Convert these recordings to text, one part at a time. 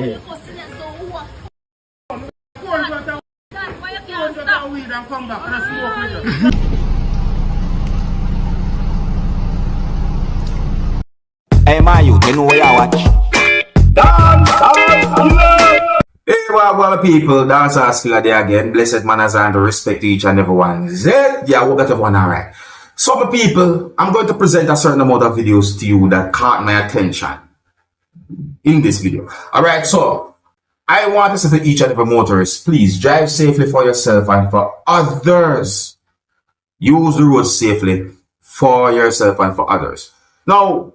Hey, my youth, you know where you watch? Dancehall skilla. Hey, what people, Dancehall skilla there again. Blessed manners and respect to each and everyone. Yeah, we got everyone alright. So, my people, I'm going to present a certain amount of videos to you that caught my attention in this video. Alright, so I want to say to each and every motorist, please drive safely for yourself and for others. Use the road safely for yourself and for others. Now,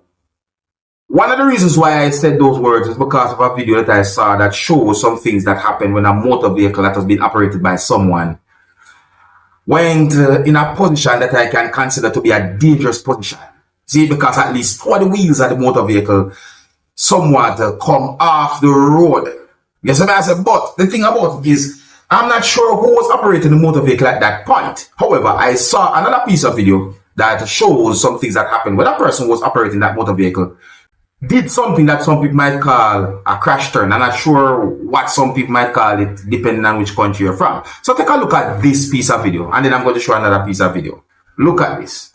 one of the reasons why I said those words is because of a video that I saw that shows some things that happen when a motor vehicle that has been operated by someone went in a position that I can consider to be a dangerous position. See, because at least 4 of the wheels of the motor vehicle somewhat come off the road. Yes, I said, but the thing about it is, I'm not sure who was operating the motor vehicle at that point. However, I saw another piece of video that shows some things that happened when a person was operating that motor vehicle did something that some people might call a crash turn. I'm not sure what some people might call it, depending on which country you're from. So take a look at this piece of video, and then I'm going to show another piece of video. Look at this.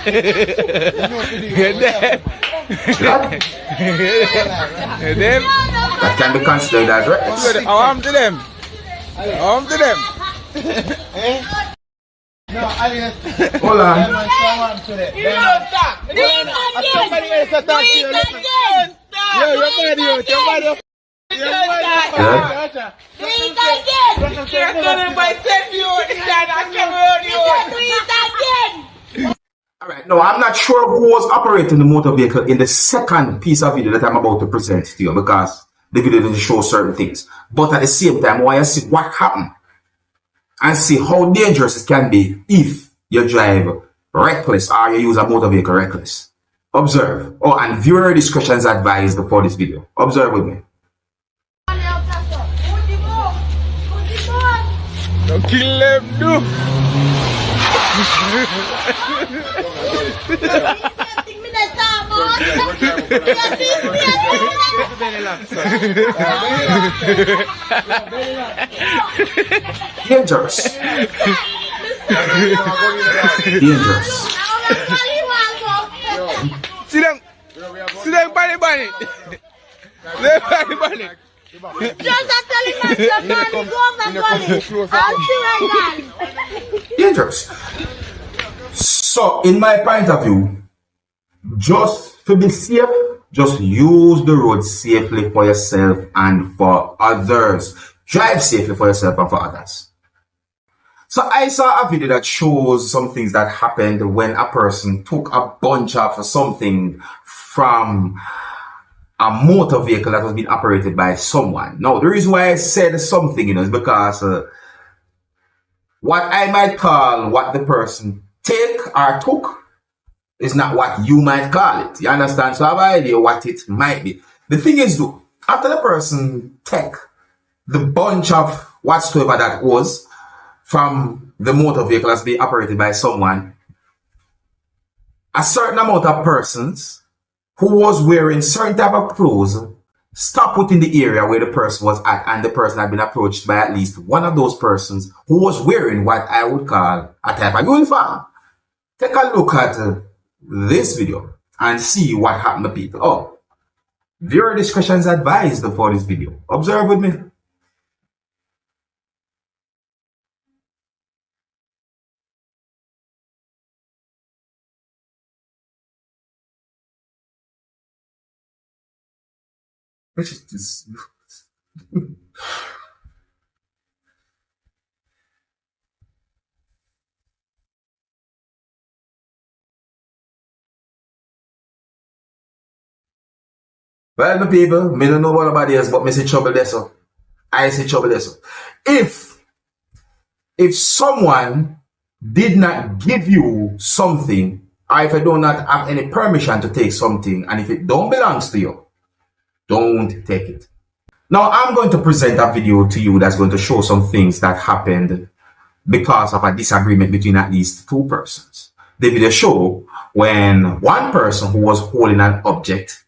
That can be considered as reckless. Arm to them. Arm to them. No, I didn't. Hold on. You don't talk. Somebody else talk to you. Yo, your body, your body. Alright, no, I'm not sure who was operating the motor vehicle in the second piece of video that I'm about to present to you, because the video didn't show certain things. But at the same time, I want to see what happened and see how dangerous it can be if you drive reckless or you use a motor vehicle reckless. Observe. Oh, and viewer discretion is advised for this video. Observe with me. Don't kill them, do. Dangerous. Dangerous. See them bunny bunny. They bunny bunny. Dangerous. So, in my point of view, just to be safe, just use the road safely for yourself and for others. Drive safely for yourself and for others. So I saw a video that shows some things that happened when a person took a bunch of something from a motor vehicle that was being operated by someone. Now, the reason why I said something, is because what I might call what the person take or took is not what you might call it. You understand? So I have an idea what it might be. The thing is, though, after the person take the bunch of whatsoever that was from the motor vehicle that's being operated by someone, a certain amount of persons who was wearing certain type of clothes stopped within the area where the person was at, and the person had been approached by at least one of those persons who was wearing what I would call a type of uniform. Take a look at this video and see what happened to people. Oh, viewer discretion is advised for this video. Observe with me. Which is this? Well, my people, me don't know what nobody else, but me see trouble there, so. I see trouble there, so. If someone did not give you something, or if I do not have any permission to take something, and if it don't belongs to you, don't take it. Now, I'm going to present a video to you that's going to show some things that happened because of a disagreement between at least 2 persons. the video show when one person who was holding an object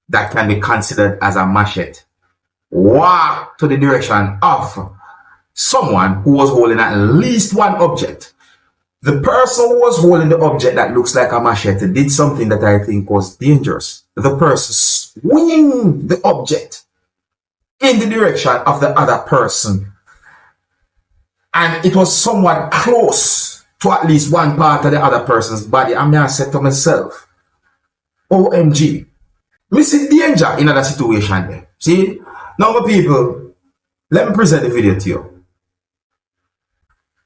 that can be considered as a machete walked to the direction of someone who was holding at least one object. The person who was holding the object that looks like a machete did something that I think was dangerous. The person swinging the object in the direction of the other person. And it was somewhat close to at least one part of the other person's body. And I said to myself, OMG, we see danger in that situation there. See? Now, my people, let me present the video to you.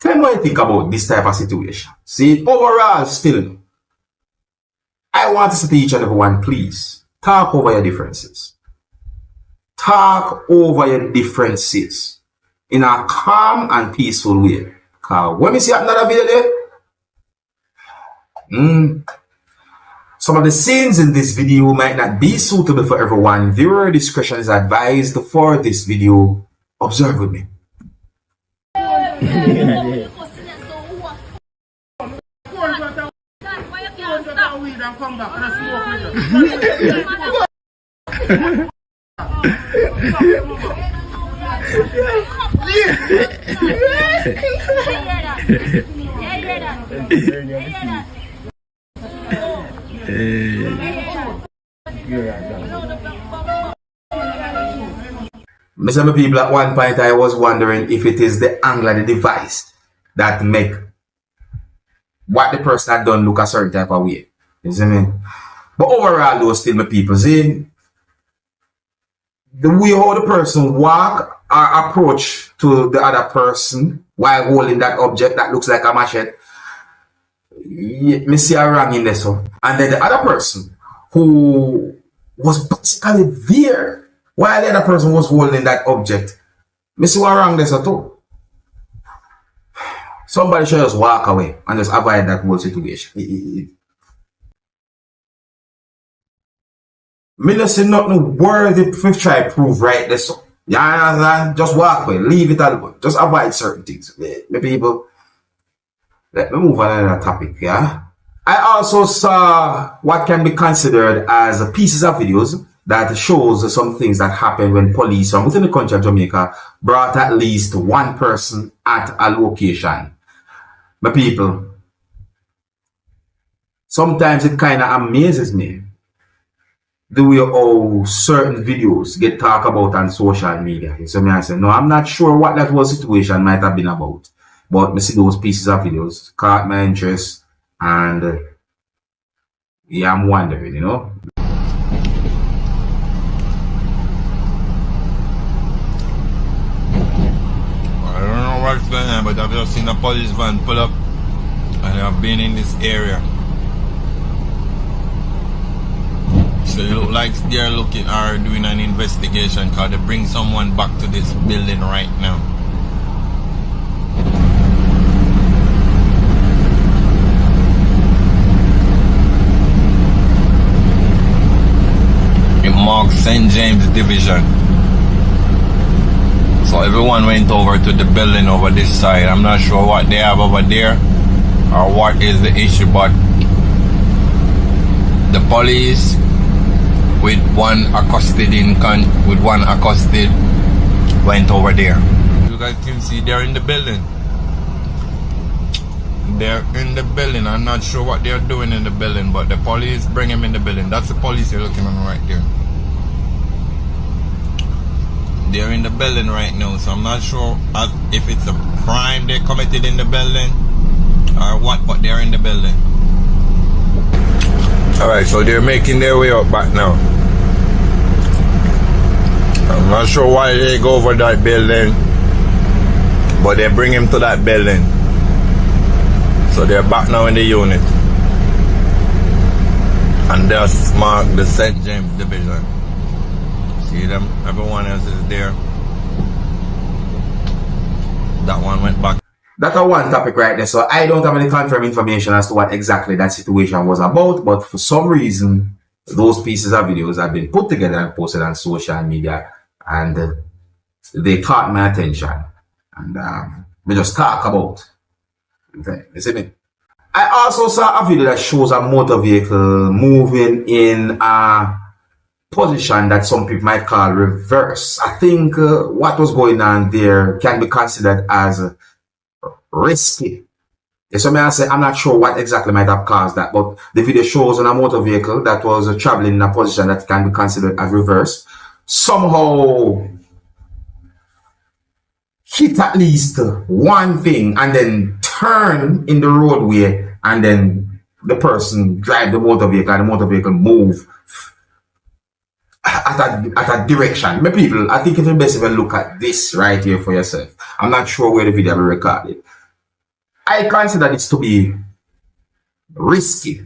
Tell me what you think about this type of situation. See, overall, still, I want to say to each and everyone, please, talk over your differences. Talk over your differences in a calm and peaceful way. Because when we see another video there, some of the scenes in this video might not be suitable for everyone. Viewer discretion is advised for this video. Observe with me. Some people at one point I was wondering if it is the angle of the device that make what the person had done look a certain type of way. You see me? But overall though, still my people see the way how the person walk or approach to the other person while holding that object that looks like a machete. Me see a wrong in this one. And then the other person who was basically there while the other person was holding that object. Me see what wrong this too. Somebody should just walk away and just avoid that whole situation. Me not see nothing worthy if try to prove right this. Yeah, just walk away, leave it alone. Just avoid certain things. Me people, let me move on to another topic, yeah? I also saw what can be considered as pieces of videos that shows some things that happen when police from within the country of Jamaica brought at least one person at a location. My people, sometimes it kind of amazes me the way how certain videos get talked about on social media. So me I say, no, I'm not sure what that whole situation might have been about. But me see those pieces of videos, caught my interest, and yeah, I'm wondering, you know. I don't know what's going on, but I've just seen a police van pull up and I've been in this area. So it looks like they're looking or doing an investigation because they bring someone back to this building right now. It marks St. James Division. So everyone went over to the building over this side. I'm not sure what they have over there or what is the issue, but the police with one accosted went over there. You guys can see they're in the building. They're in the building. I'm not sure what they're doing in the building, but the police bring them in the building. That's the police you're looking on right there. They're in the building right now, so I'm not sure if it's a crime they committed in the building or what, but they're in the building. Alright, so they're making their way up back now. I'm not sure why they go over that building, but they bring him to that building. So they're back now in the unit. And that's marked the St. James Division. See them? Everyone else is there. That one went back. That's a one topic right there. So I don't have any confirmed information as to what exactly that situation was about. But for some reason, those pieces of videos have been put together and posted on social media. And they caught my attention. And we just talk about. You see me? I also saw a video that shows a motor vehicle moving in a position that some people might call reverse. I think what was going on there can be considered as risky. So may I say, I'm not sure what exactly might have caused that, but the video shows on a motor vehicle that was traveling in a position that can be considered as reverse. Somehow hit at least one thing and then turn in the roadway, and then the person drive the motor vehicle and the motor vehicle move at a direction. My people, I think it's best if you look at this right here for yourself. I'm not sure where the video will be recorded. I consider this to be risky.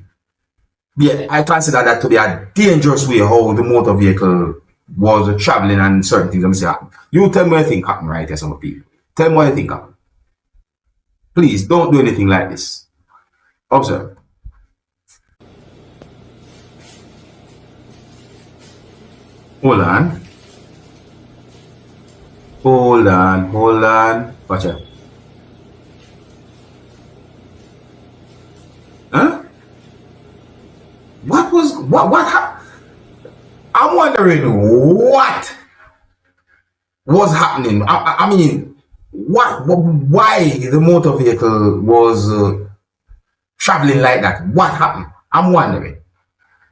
Yeah, I consider that to be a dangerous way how the motor vehicle was traveling and certain things. Let me say happen. You tell me what you think happened right here, some people. Tell me what you think happened. Please don't do anything like this. Observe. Hold on. Hold on. Hold on. Watch out. Huh? What happened? I'm wondering what was happening. I mean, why the motor vehicle was traveling like that? What happened? I'm wondering.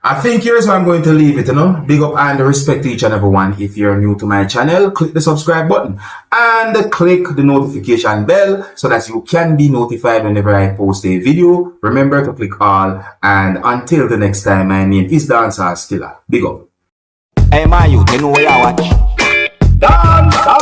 I think here's where I'm going to leave it, Big up and respect to each and every one. If you're new to my channel, click the subscribe button and click the notification bell so that you can be notified whenever I post a video. Remember to click all, and until the next time, my name is Dancehall Skilla. Big up. Hey, man, you know where I watch. Dancehall.